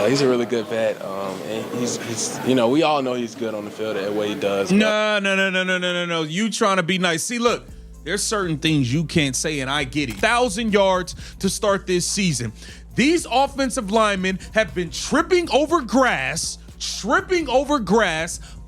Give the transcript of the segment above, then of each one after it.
He's a really good vet, and he's we all know he's good on the field at what he does. No. You trying to be nice. See, look, there's certain things you can't say, and I get it. 1,000 yards to start this season. These offensive linemen have been tripping over grass,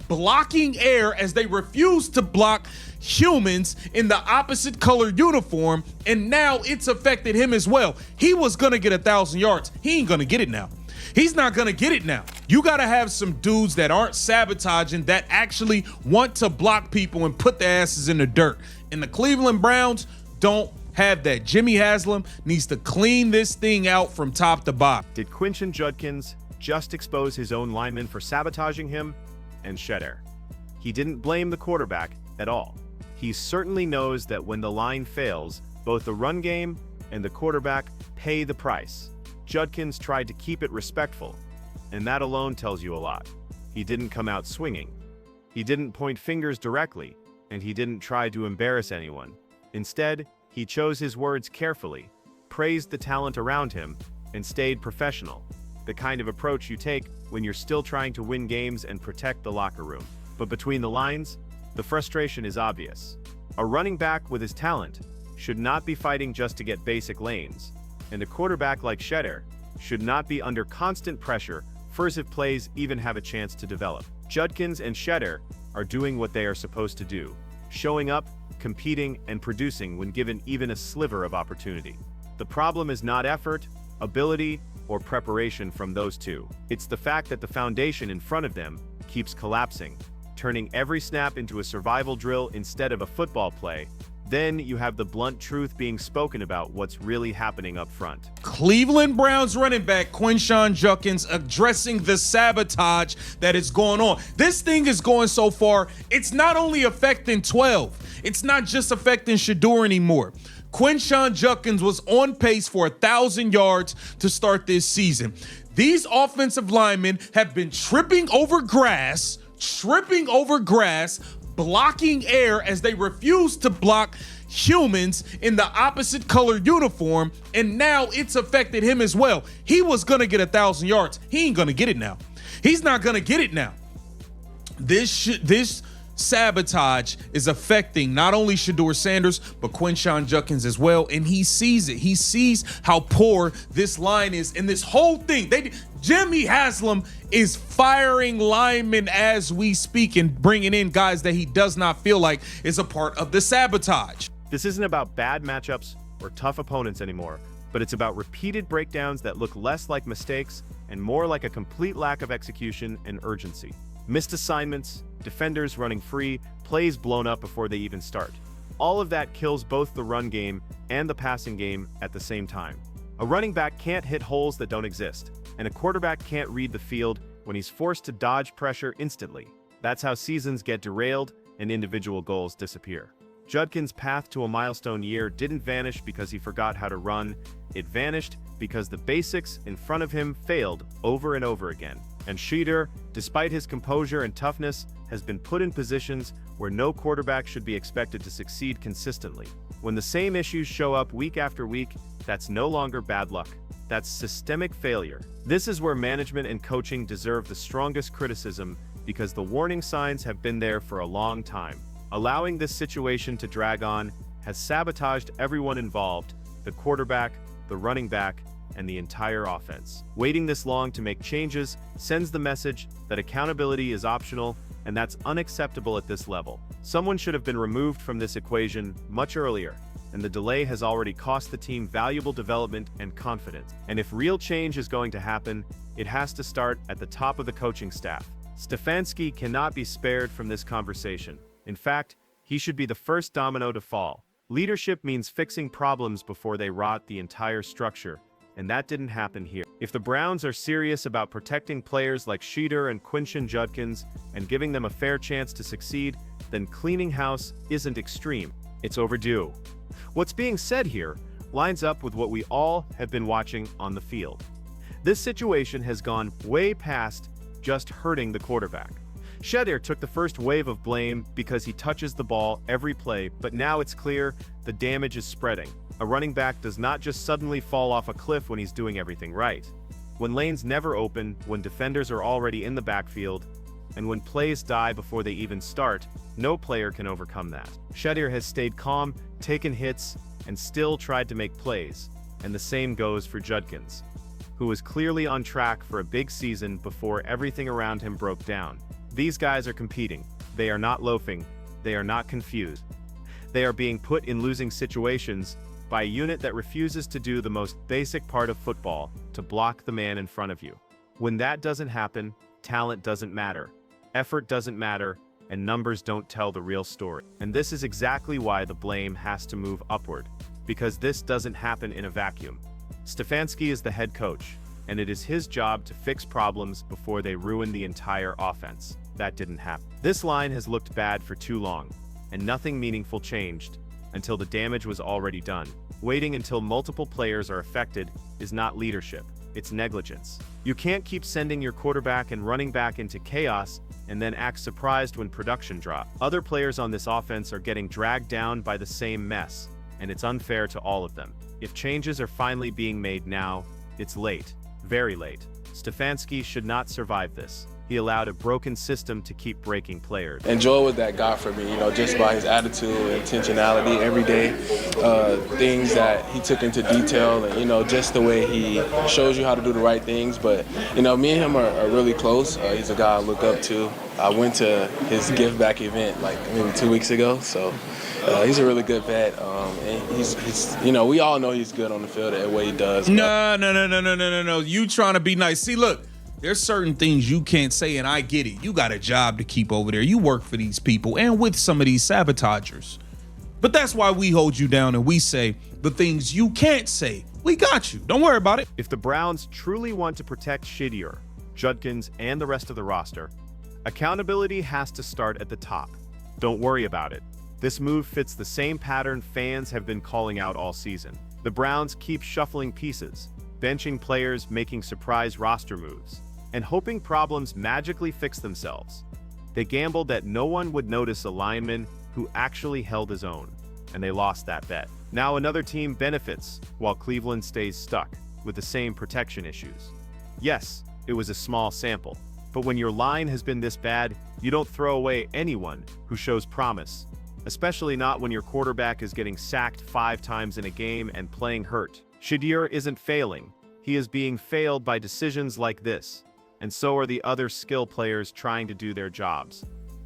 blocking air as they refuse to block humans in the opposite color uniform, and now it's affected him as well. He was gonna get 1,000 yards. He ain't gonna get it now. He's not gonna get it now. You gotta have some dudes that aren't sabotaging, that actually want to block people and put their asses in the dirt. And the Cleveland Browns don't have that. Jimmy Haslam needs to clean this thing out from top to bottom. Did Quinshon Judkins just expose his own lineman for sabotaging him? And Shedeur. He didn't blame the quarterback at all. He certainly knows that when the line fails, both the run game and the quarterback pay the price. Judkins tried to keep it respectful, and that alone tells you a lot. He didn't come out swinging. He didn't point fingers directly, and he didn't try to embarrass anyone. Instead, he chose his words carefully, praised the talent around him, and stayed professional. The kind of approach you take when you're still trying to win games and protect the locker room. But between the lines, the frustration is obvious. A running back with his talent should not be fighting just to get basic lanes, and a quarterback like Shedeur should not be under constant pressure first if plays even have a chance to develop. Judkins and Shedeur are doing what they are supposed to do, showing up, competing, and producing when given even a sliver of opportunity. The problem is not effort, ability, or preparation from those two. It's the fact that the foundation in front of them keeps collapsing, turning every snap into a survival drill instead of a football play. Then you have the blunt truth being spoken about what's really happening up front. Cleveland Browns running back Quinshon Judkins addressing the sabotage that is going on. This thing is going so far, it's not only affecting 12. It's not just affecting Shedeur anymore. Quinshon Judkins was on pace for 1,000 yards to start this season. These offensive linemen have been tripping over grass, blocking air as they refuse to block humans in the opposite color uniform, and now it's affected him as well. He was gonna get 1,000 yards. He ain't gonna get it now. He's not gonna get it now. This sabotage is affecting not only Shedeur Sanders, but Quinshon Judkins as well, and he sees it. He sees how poor this line is, and this whole thing, Jimmy Haslam is firing linemen as we speak and bringing in guys that he does not feel like is a part of the sabotage. This isn't about bad matchups or tough opponents anymore, but it's about repeated breakdowns that look less like mistakes and more like a complete lack of execution and urgency. Missed assignments, defenders running free, plays blown up before they even start. All of that kills both the run game and the passing game at the same time. A running back can't hit holes that don't exist, and a quarterback can't read the field when he's forced to dodge pressure instantly. That's how seasons get derailed and individual goals disappear. Judkins' path to a milestone year didn't vanish because he forgot how to run. It vanished because the basics in front of him failed over and over again. And Shedeur, despite his composure and toughness, has been put in positions where no quarterback should be expected to succeed consistently. When the same issues show up week after week, that's no longer bad luck. That's systemic failure. This is where management and coaching deserve the strongest criticism because the warning signs have been there for a long time. Allowing this situation to drag on has sabotaged everyone involved, the quarterback, the running back, and the entire offense. Waiting this long to make changes sends the message that accountability is optional, and that's unacceptable at this level. Someone should have been removed from this equation much earlier, and the delay has already cost the team valuable development and confidence. And if real change is going to happen, it has to start at the top of the coaching staff. Stefanski cannot be spared from this conversation. In fact, he should be the first domino to fall. Leadership means fixing problems before they rot the entire structure, and that didn't happen here. If the Browns are serious about protecting players like Shedeur and Quinshon Judkins and giving them a fair chance to succeed, then cleaning house isn't extreme, it's overdue. What's being said here lines up with what we all have been watching on the field. This situation has gone way past just hurting the quarterback. Shedeur took the first wave of blame because he touches the ball every play, but now it's clear the damage is spreading. A running back does not just suddenly fall off a cliff when he's doing everything right. When lanes never open, when defenders are already in the backfield, and when plays die before they even start, no player can overcome that. Shedeur has stayed calm, taken hits, and still tried to make plays, and the same goes for Judkins, who was clearly on track for a big season before everything around him broke down. These guys are competing. They are not loafing. They are not confused. They are being put in losing situations by a unit that refuses to do the most basic part of football, to block the man in front of you. When that doesn't happen, talent doesn't matter, effort doesn't matter, and numbers don't tell the real story. And this is exactly why the blame has to move upward, because this doesn't happen in a vacuum. Stefanski is the head coach, and it is his job to fix problems before they ruin the entire offense. That didn't happen. This line has looked bad for too long, and nothing meaningful changed until the damage was already done. Waiting until multiple players are affected is not leadership, it's negligence. You can't keep sending your quarterback and running back into chaos and then act surprised when production drops. Other players on this offense are getting dragged down by the same mess, and it's unfair to all of them. If changes are finally being made now, it's late, very late. Stefanski should not survive this. He allowed a broken system to keep breaking players. Enjoy what that got for me, just by his attitude, intentionality, everyday things that he took into detail, and, just the way he shows you how to do the right things. But, me and him are really close. He's a guy I look up to. I went to his give back event like maybe 2 weeks ago, so he's a really good vet. And he's we all know he's good on the field at what he does. No. You trying to be nice. See, look. There's certain things you can't say, and I get it. You got a job to keep over there. You work for these people and with some of these sabotagers. But that's why we hold you down and we say the things you can't say. We got you. Don't worry about it. If the Browns truly want to protect Shedeur, Judkins, and the rest of the roster, accountability has to start at the top. Don't worry about it. This move fits the same pattern fans have been calling out all season. The Browns keep shuffling pieces, benching players, making surprise roster moves, and hoping problems magically fix themselves. They gambled that no one would notice a lineman who actually held his own, and they lost that bet. Now another team benefits while Cleveland stays stuck with the same protection issues. Yes, it was a small sample, but when your line has been this bad, you don't throw away anyone who shows promise, especially not when your quarterback is getting sacked 5 times in a game and playing hurt. Shedeur isn't failing. He is being failed by decisions like this, and so are the other skill players trying to do their jobs.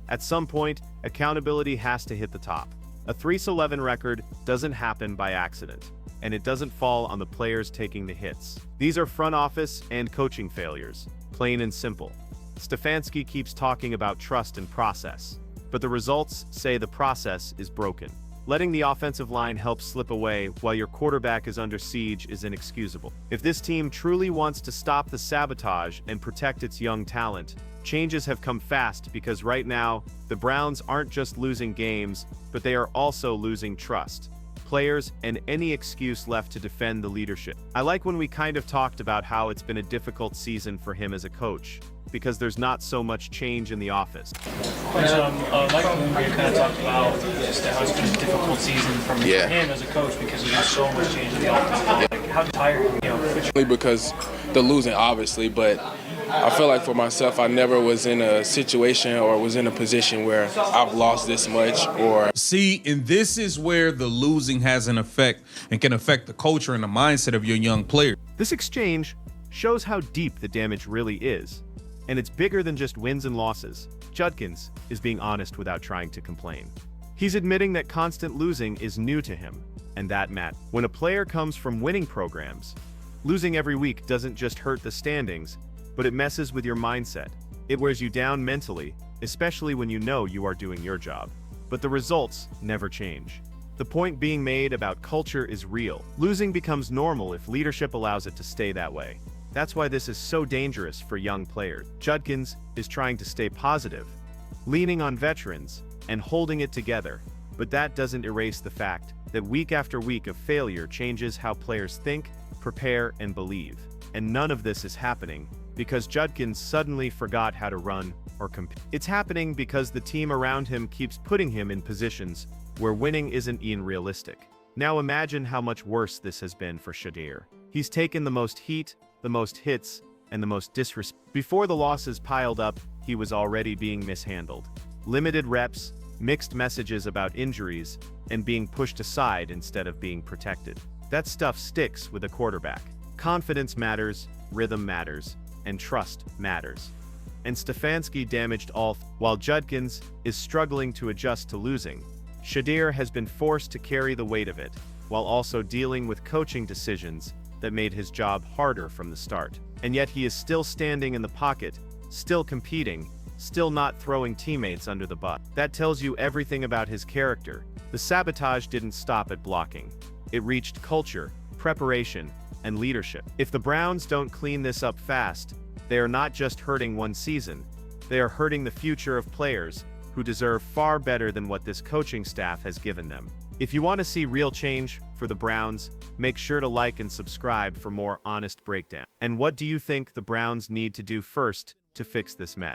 At some point, accountability has to hit the top. A 3-11 record doesn't happen by accident, and it doesn't fall on the players taking the hits. These are front office and coaching failures, plain and simple. Stefanski keeps talking about trust and process, but the results say the process is broken. Letting the offensive line help slip away while your quarterback is under siege is inexcusable. If this team truly wants to stop the sabotage and protect its young talent, changes have come fast, because right now, the Browns aren't just losing games, but they are also losing trust, players, and any excuse left to defend the leadership. I like when we kind of talked about how it's been a difficult season for him as a coach, because there's not so much change in the office. Quinshon, like we kind of talked about just how it's been a difficult season for him as a coach because there's so much change in the offense. Like, how tired, Because they're losing, obviously, but I feel like for myself, I never was in a situation or was in a position where I've lost this much or... See, and this is where the losing has an effect and can affect the culture and the mindset of your young player. This exchange shows how deep the damage really is, and it's bigger than just wins and losses. Judkins is being honest without trying to complain. He's admitting that constant losing is new to him, and that matters. When a player comes from winning programs, losing every week doesn't just hurt the standings, but it messes with your mindset. It wears you down mentally, especially when you know you are doing your job. But the results never change. The point being made about culture is real. Losing becomes normal if leadership allows it to stay that way. That's why this is so dangerous for young players. Judkins is trying to stay positive, leaning on veterans, and holding it together. But that doesn't erase the fact that week after week of failure changes how players think, prepare, and believe. And none of this is happening because Judkins suddenly forgot how to run or compete. It's happening because the team around him keeps putting him in positions where winning isn't even realistic. Now imagine how much worse this has been for Shedeur. He's taken the most heat, the most hits, and the most disrespect. Before the losses piled up, he was already being mishandled. Limited reps, mixed messages about injuries, and being pushed aside instead of being protected. That stuff sticks with a quarterback. Confidence matters, rhythm matters, and trust matters. And Stefanski damaged all, while Judkins is struggling to adjust to losing. Shedeur has been forced to carry the weight of it, while also dealing with coaching decisions that made his job harder from the start. And yet he is still standing in the pocket, still competing, still not throwing teammates under the bus. That tells you everything about his character. The sabotage didn't stop at blocking. It reached culture, preparation, and leadership. If the Browns don't clean this up fast, they are not just hurting one season, they are hurting the future of players who deserve far better than what this coaching staff has given them. If you want to see real change for the Browns, make sure to like and subscribe for more honest breakdown. And what do you think the Browns need to do first to fix this mess?